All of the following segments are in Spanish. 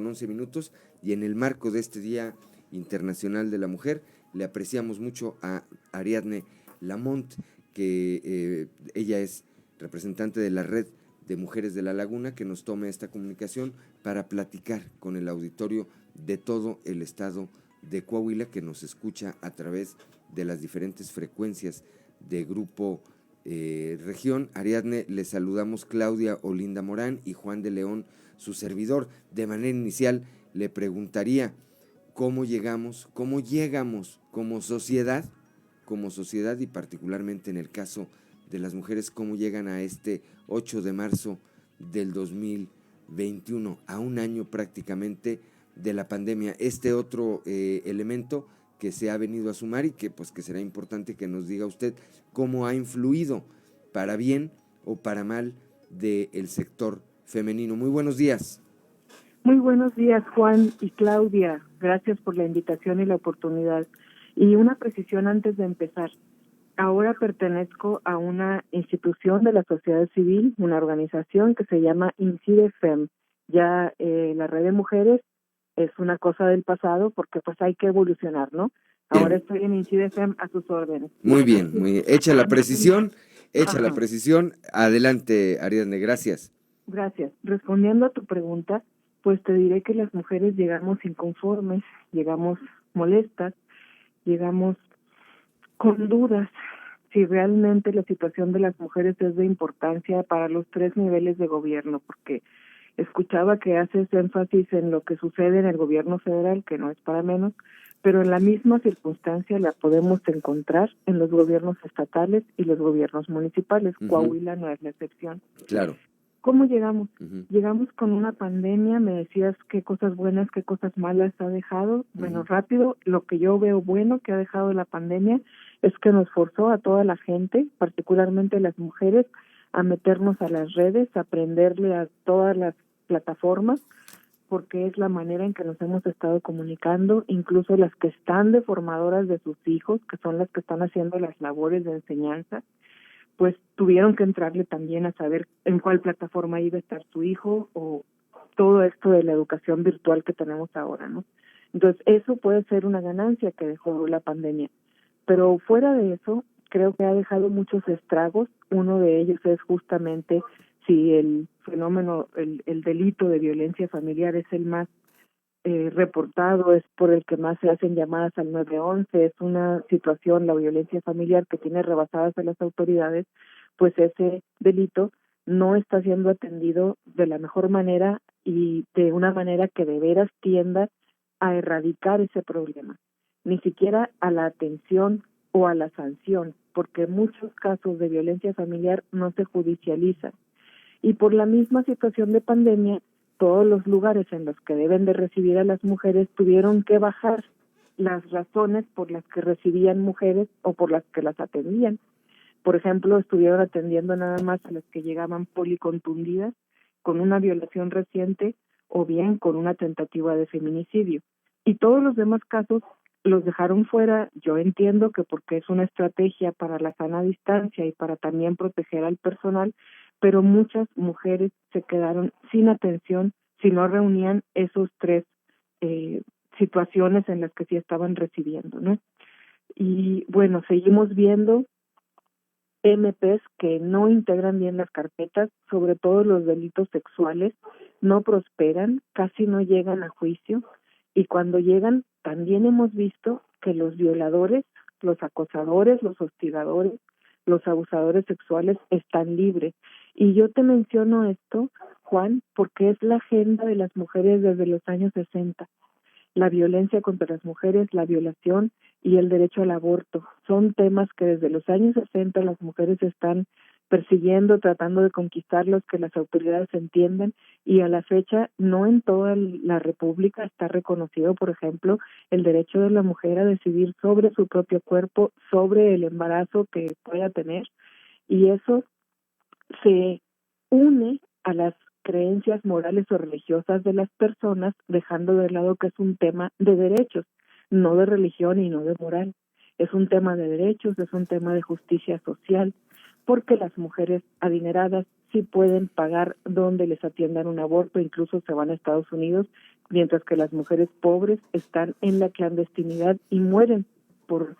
11 y en el marco de este Día Internacional de la Mujer, le apreciamos mucho a Ariadne Lamont, que ella es representante de la Red de Mujeres de la Laguna, que nos tome esta comunicación para platicar con el auditorio de todo el estado de Coahuila, que nos escucha a través de las diferentes frecuencias de Grupo Región. Ariadne, le saludamos Claudia Olinda Morán y Juan de León, su servidor. De manera inicial, le preguntaría cómo llegamos como sociedad y particularmente en el caso de las mujeres, cómo llegan a este 8 de marzo del 2021, a un año prácticamente de la pandemia. Este otro elemento que se ha venido a sumar y que será importante que nos diga usted cómo ha influido para bien o para mal del sector femenino. Muy buenos días. Muy buenos días, Juan y Claudia. Gracias por la invitación y la oportunidad. Y una precisión antes de empezar. Ahora pertenezco a una institución de la sociedad civil, una organización que se llama INCIDE-FEM. Ya la red de mujeres es una cosa del pasado porque hay que evolucionar, ¿no? Ahora estoy en INCIDE-FEM a sus órdenes. Muy bien, muy bien. Hecha la precisión. Adelante, Ariadne, gracias. Gracias. Respondiendo a tu pregunta, pues te diré que las mujeres llegamos inconformes, llegamos molestas, llegamos con dudas si realmente la situación de las mujeres es de importancia para los 3 niveles de gobierno, porque escuchaba que haces énfasis en lo que sucede en el gobierno federal, que no es para menos, pero en la misma circunstancia la podemos encontrar en los gobiernos estatales y los gobiernos municipales. Coahuila no es la excepción. Claro. ¿Cómo llegamos? Llegamos con una pandemia, me decías qué cosas buenas, qué cosas malas ha dejado. Bueno, rápido, lo que yo veo bueno que ha dejado la pandemia es que nos forzó a toda la gente, particularmente a las mujeres, a meternos a las redes, a aprenderle a todas las plataformas, porque es la manera en que nos hemos estado comunicando, incluso las que están de formadoras de sus hijos, que son las que están haciendo las labores de enseñanza, pues tuvieron que entrarle también a saber en cuál plataforma iba a estar su hijo o todo esto de la educación virtual que tenemos ahora, ¿no? Entonces, eso puede ser una ganancia que dejó la pandemia. Pero fuera de eso, creo que ha dejado muchos estragos. Uno de ellos es justamente si el fenómeno, el delito de violencia familiar es el más reportado, es por el que más se hacen llamadas al 911, es una situación, la violencia familiar, que tiene rebasadas a las autoridades, pues ese delito no está siendo atendido de la mejor manera y de una manera que de veras tienda a erradicar ese problema, ni siquiera a la atención o a la sanción, porque muchos casos de violencia familiar no se judicializan. Y por la misma situación de pandemia, todos los lugares en los que deben de recibir a las mujeres tuvieron que bajar las razones por las que recibían mujeres o por las que las atendían. Por ejemplo, estuvieron atendiendo nada más a las que llegaban policontundidas, con una violación reciente o bien con una tentativa de feminicidio. Y todos los demás casos los dejaron fuera. Yo entiendo que porque es una estrategia para la sana distancia y para también proteger al personal, pero muchas mujeres se quedaron sin atención si no reunían esos 3 situaciones en las que sí estaban recibiendo, ¿no? Y bueno, seguimos viendo MPs que no integran bien las carpetas, sobre todo los delitos sexuales, no prosperan, casi no llegan a juicio, y cuando llegan también hemos visto que los violadores, los acosadores, los hostigadores, los abusadores sexuales están libres. Y yo te menciono esto, Juan, porque es la agenda de las mujeres desde los años 60. La violencia contra las mujeres, la violación y el derecho al aborto son temas que desde los años 60 las mujeres están persiguiendo, tratando de conquistarlos, que las autoridades entienden, y a la fecha no en toda la República está reconocido, por ejemplo, el derecho de la mujer a decidir sobre su propio cuerpo, sobre el embarazo que pueda tener, y eso se une a las creencias morales o religiosas de las personas, dejando de lado que es un tema de derechos, no de religión y no de moral. Es un tema de derechos, es un tema de justicia social, porque las mujeres adineradas sí pueden pagar donde les atiendan un aborto, incluso se van a Estados Unidos, mientras que las mujeres pobres están en la clandestinidad y mueren por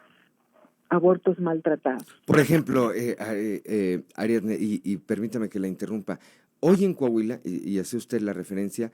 abortos maltratados. Por ejemplo, Ariadne, y permítame que la interrumpa, hoy en Coahuila, y hace usted la referencia,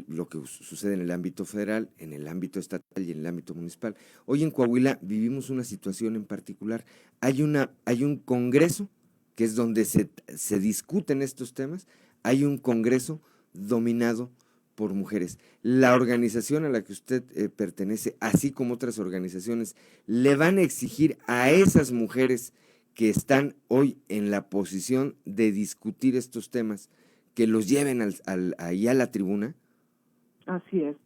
lo que sucede en el ámbito federal, en el ámbito estatal y en el ámbito municipal, hoy en Coahuila vivimos una situación en particular. Hay un congreso, que es donde se discuten estos temas, hay un congreso dominado por mujeres. La organización a la que usted pertenece, así como otras organizaciones, le van a exigir a esas mujeres que están hoy en la posición de discutir estos temas, que los lleven ahí a la tribuna. Así es.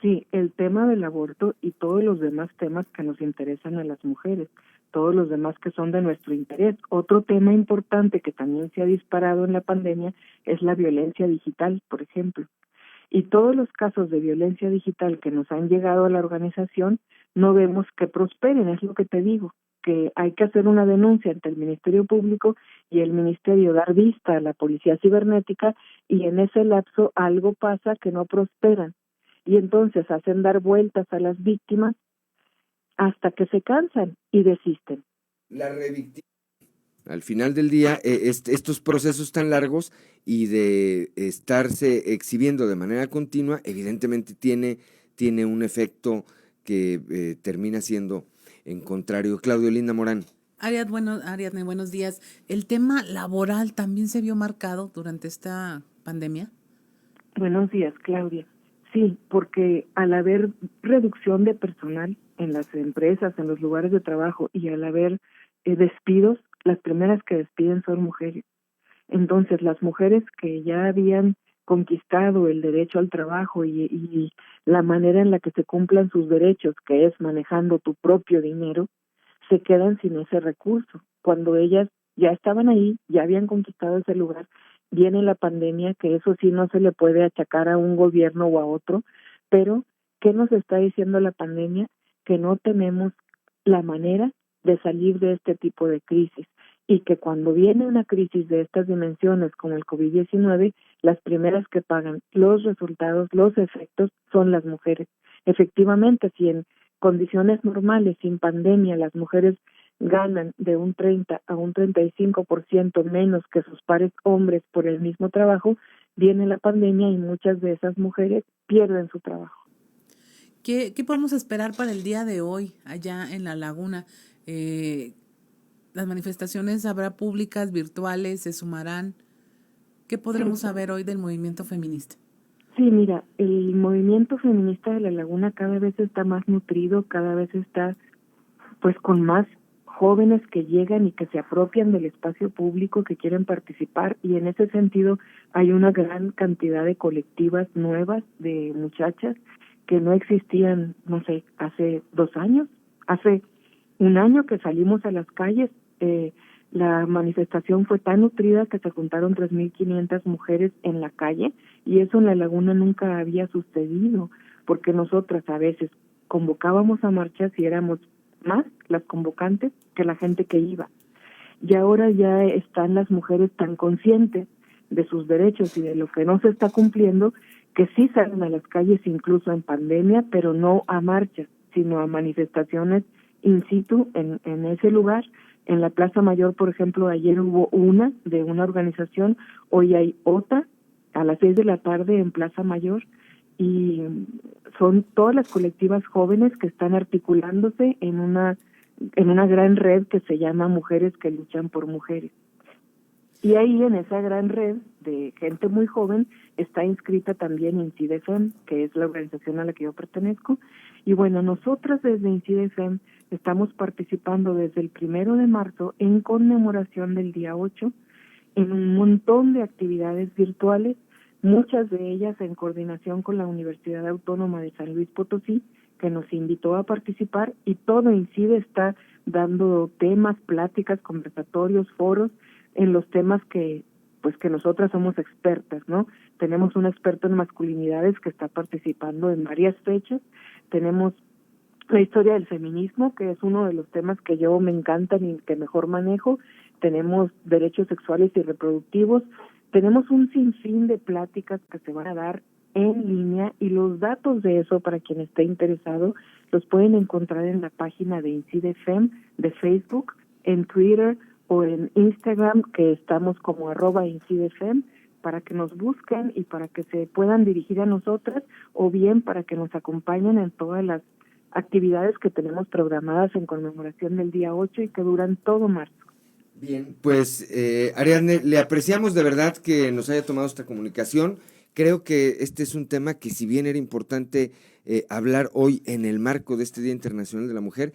Sí, el tema del aborto y todos los demás temas que nos interesan a las mujeres, todos los demás que son de nuestro interés. Otro tema importante que también se ha disparado en la pandemia es la violencia digital, por ejemplo. Y todos los casos de violencia digital que nos han llegado a la organización no vemos que prosperen, es lo que te digo, que hay que hacer una denuncia ante el Ministerio Público y el Ministerio dar vista a la Policía Cibernética, y en ese lapso algo pasa que no prosperan. Y entonces hacen dar vueltas a las víctimas hasta que se cansan y desisten. La revictimización. Al final del día, estos procesos tan largos y de estarse exhibiendo de manera continua, evidentemente tiene un efecto que termina siendo en contrario. Claudio Linda Morán. Ariadne, buenos días. ¿El tema laboral también se vio marcado durante esta pandemia? Buenos días, Claudia. Sí, porque al haber reducción de personal en las empresas, en los lugares de trabajo, y al haber despidos, las primeras que despiden son mujeres. Entonces, las mujeres que ya habían conquistado el derecho al trabajo y la manera en la que se cumplan sus derechos, que es manejando tu propio dinero, se quedan sin ese recurso. Cuando ellas ya estaban ahí, ya habían conquistado ese lugar, viene la pandemia, que eso sí no se le puede achacar a un gobierno o a otro, pero ¿qué nos está diciendo la pandemia? Que no tenemos la manera de salir de este tipo de crisis, y que cuando viene una crisis de estas dimensiones como el COVID-19, las primeras que pagan los resultados, los efectos, son las mujeres. Efectivamente, si en condiciones normales, sin pandemia, las mujeres ganan de un 30 a un 35% menos que sus pares hombres por el mismo trabajo, viene la pandemia y muchas de esas mujeres pierden su trabajo. ¿Qué podemos esperar para el día de hoy allá en La Laguna? ¿Las manifestaciones habrá públicas, virtuales, se sumarán? ¿Qué podremos saber hoy del movimiento feminista? Sí, mira, el movimiento feminista de La Laguna cada vez está más nutrido, cada vez está pues con más jóvenes que llegan y que se apropian del espacio público, que quieren participar, y en ese sentido hay una gran cantidad de colectivas nuevas de muchachas que no existían, no sé, hace 2 años, hace 1 año que salimos a las calles. La manifestación fue tan nutrida que se juntaron 3,500 mujeres en la calle, y eso en La Laguna nunca había sucedido, porque nosotras a veces convocábamos a marchas y éramos más las convocantes que la gente que iba. Y ahora ya están las mujeres tan conscientes de sus derechos y de lo que no se está cumpliendo, que sí salen a las calles incluso en pandemia, pero no a marchas, sino a manifestaciones in situ en ese lugar. En la Plaza Mayor, por ejemplo, ayer hubo una de una organización, hoy hay otra a las 6 de la tarde en Plaza Mayor, y son todas las colectivas jóvenes que están articulándose en una gran red que se llama Mujeres que Luchan por Mujeres. Y ahí en esa gran red de gente muy joven está inscrita también INCIDEFEM, que es la organización a la que yo pertenezco. Y bueno, nosotras desde INCIDEFEM estamos participando desde el 1 de marzo en conmemoración del día 8 en un montón de actividades virtuales, muchas de ellas en coordinación con la Universidad Autónoma de San Luis Potosí, que nos invitó a participar, y todo INCIDE está dando temas, pláticas, conversatorios, foros en los temas que nosotras somos expertas, ¿no? Tenemos un experto en masculinidades que está participando en varias fechas, tenemos la historia del feminismo, que es uno de los temas que me encantan y que mejor manejo, tenemos derechos sexuales y reproductivos, tenemos un sinfín de pláticas que se van a dar en línea y los datos de eso, para quien esté interesado, los pueden encontrar en la página de Incide FEM de Facebook, en Twitter o en Instagram, que estamos como @IncideFem, para que nos busquen y para que se puedan dirigir a nosotras, o bien para que nos acompañen en todas las actividades que tenemos programadas en conmemoración del día 8 y que duran todo marzo. Bien, pues Ariadne, le apreciamos de verdad que nos haya tomado esta comunicación. Creo que este es un tema que, si bien era importante hablar hoy en el marco de este Día Internacional de la Mujer,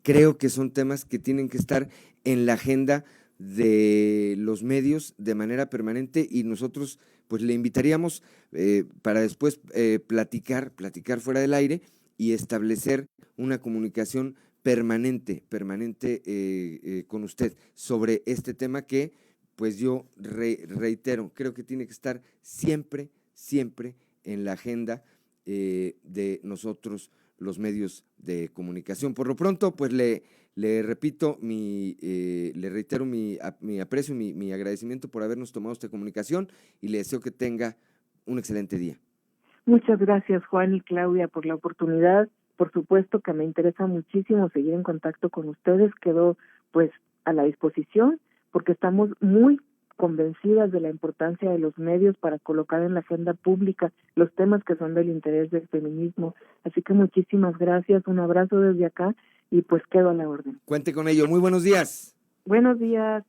creo que son temas que tienen que estar en la agenda de los medios de manera permanente, y nosotros pues le invitaríamos para después platicar fuera del aire y establecer una comunicación permanente con usted sobre este tema que, pues yo reitero, creo que tiene que estar siempre en la agenda de nosotros, los medios de comunicación. Por lo pronto, pues le repito, le reitero mi aprecio, mi agradecimiento por habernos tomado esta comunicación, y le deseo que tenga un excelente día. Muchas gracias, Juan y Claudia, por la oportunidad. Por supuesto que me interesa muchísimo seguir en contacto con ustedes. Quedo pues a la disposición, porque estamos muy convencidas de la importancia de los medios para colocar en la agenda pública los temas que son del interés del feminismo. Así que muchísimas gracias, un abrazo desde acá y pues quedo a la orden. Cuente con ello. Muy buenos días. Buenos días.